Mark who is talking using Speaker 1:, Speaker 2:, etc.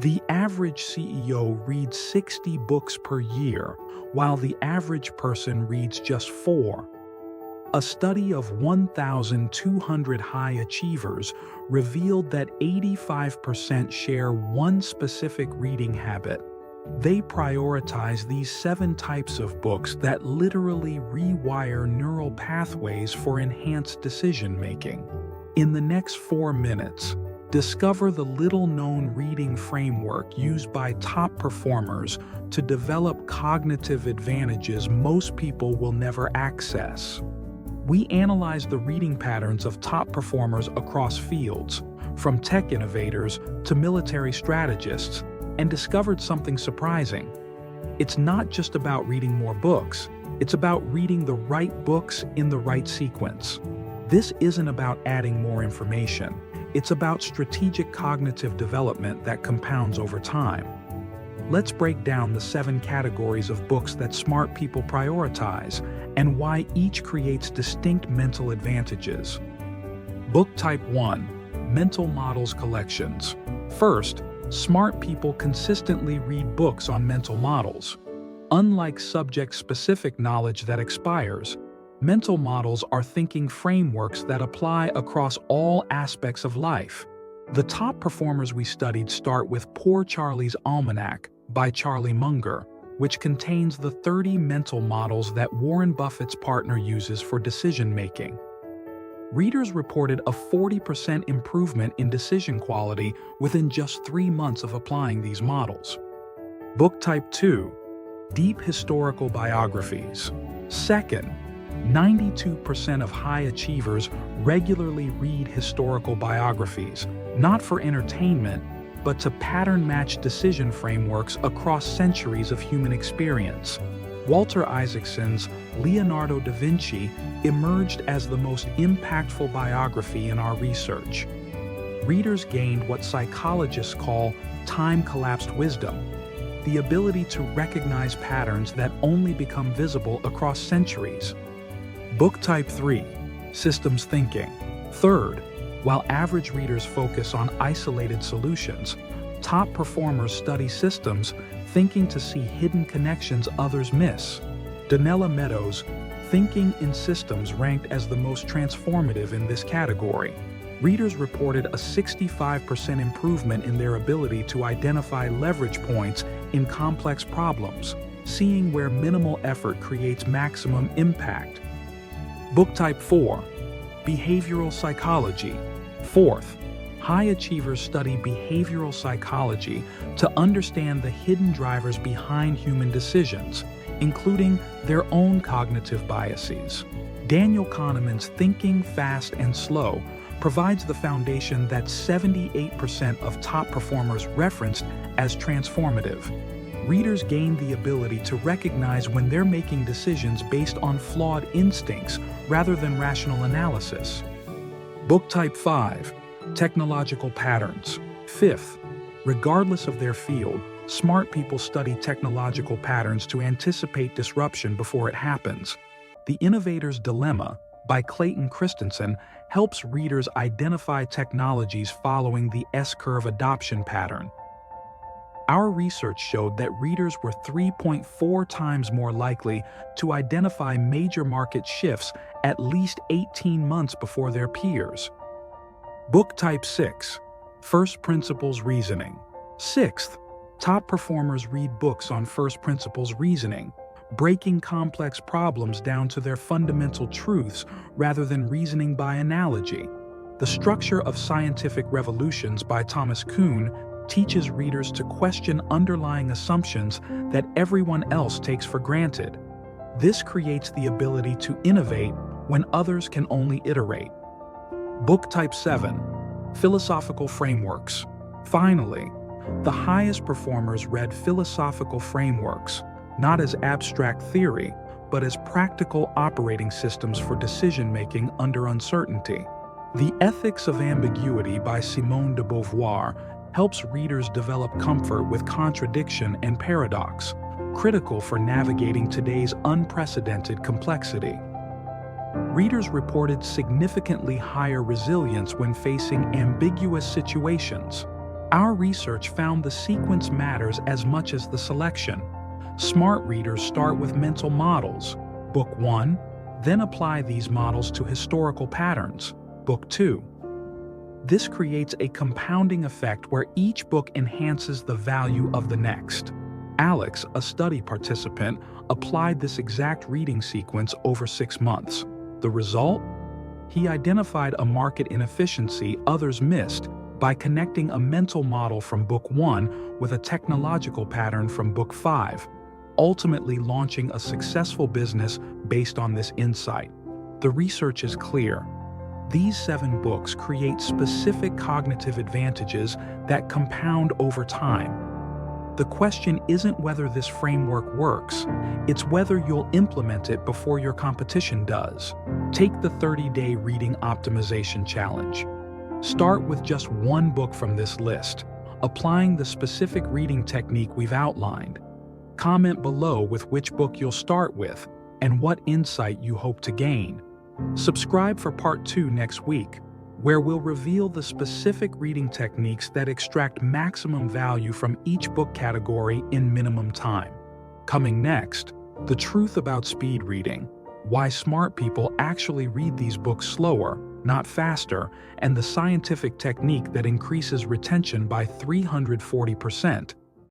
Speaker 1: The average CEO reads 60 books per year, while the average person reads just 4. A study of 1,200 high achievers revealed that 85% share one specific reading habit. They prioritize these 7 types of books that literally rewire neural pathways for enhanced decision-making. In the next 4 minutes, discover the little-known reading framework used by top performers to develop cognitive advantages most people will never access. We analyzed the reading patterns of top performers across fields, from tech innovators to military strategists, and discovered something surprising. It's not just about reading more books, it's about reading the right books in the right sequence. This isn't about adding more information, it's about strategic cognitive development that compounds over time. Let's break down the 7 categories of books that smart people prioritize and why each creates distinct mental advantages. Book Type 1: Mental Models Collections. First, smart people consistently read books on mental models. Unlike subject-specific knowledge that expires, mental models are thinking frameworks that apply across all aspects of life. The top performers we studied start with Poor Charlie's Almanac by Charlie Munger, which contains the 30 mental models that Warren Buffett's partner uses for decision-making. Readers reported a 40% improvement in decision quality within just 3 months of applying these models. Book Type 2: Deep Historical Biographies. Second, 92% of high achievers regularly read historical biographies, not for entertainment, but to pattern-match decision frameworks across centuries of human experience. Walter Isaacson's Leonardo da Vinci emerged as the most impactful biography in our research. Readers gained what psychologists call time-collapsed wisdom, the ability to recognize patterns that only become visible across centuries. Book Type 3: Systems Thinking. Third, while average readers focus on isolated solutions, top performers study systems, thinking to see hidden connections others miss. Donella Meadows' Thinking in Systems ranked as the most transformative in this category. Readers reported a 65% improvement in their ability to identify leverage points in complex problems, seeing where minimal effort creates maximum impact. Book Type 4: Behavioral Psychology. Fourth, high achievers study behavioral psychology to understand the hidden drivers behind human decisions, including their own cognitive biases. Daniel Kahneman's Thinking Fast and Slow provides the foundation that 78% of top performers referenced as transformative. Readers gain the ability to recognize when they're making decisions based on flawed instincts rather than rational analysis. Book Type 5: Technological Patterns. Fifth, regardless of their field, smart people study technological patterns to anticipate disruption before it happens. The Innovator's Dilemma by Clayton Christensen helps readers identify technologies following the S-curve adoption pattern. Our research showed that readers were 3.4 times more likely to identify major market shifts at least 18 months before their peers. Book Type 6: First Principles Reasoning. Sixth, top performers read books on first principles reasoning, breaking complex problems down to their fundamental truths rather than reasoning by analogy. The Structure of Scientific Revolutions by Thomas Kuhn teaches readers to question underlying assumptions that everyone else takes for granted. This creates the ability to innovate when others can only iterate. Book Type 7: Philosophical Frameworks. Finally, the highest performers read philosophical frameworks, not as abstract theory, but as practical operating systems for decision-making under uncertainty. The Ethics of Ambiguity by Simone de Beauvoir helps readers develop comfort with contradiction and paradox, critical for navigating today's unprecedented complexity. Readers reported significantly higher resilience when facing ambiguous situations. Our research found the sequence matters as much as the selection. Smart readers start with mental models. Book 1, then apply these models to historical patterns. Book 2. This creates a compounding effect where each book enhances the value of the next. Alex, a study participant, applied this exact reading sequence over 6 months. The result? He identified a market inefficiency others missed by connecting a mental model from Book 1 with a technological pattern from Book 5, ultimately launching a successful business based on this insight. The research is clear. These 7 books create specific cognitive advantages that compound over time. The question isn't whether this framework works, it's whether you'll implement it before your competition does. Take the 30-day reading optimization challenge. Start with just 1 book from this list, applying the specific reading technique we've outlined. Comment below with which book you'll start with and what insight you hope to gain. Subscribe for part 2 next week, where we'll reveal the specific reading techniques that extract maximum value from each book category in minimum time. Coming next, the truth about speed reading, why smart people actually read these books slower, not faster, and the scientific technique that increases retention by 340%.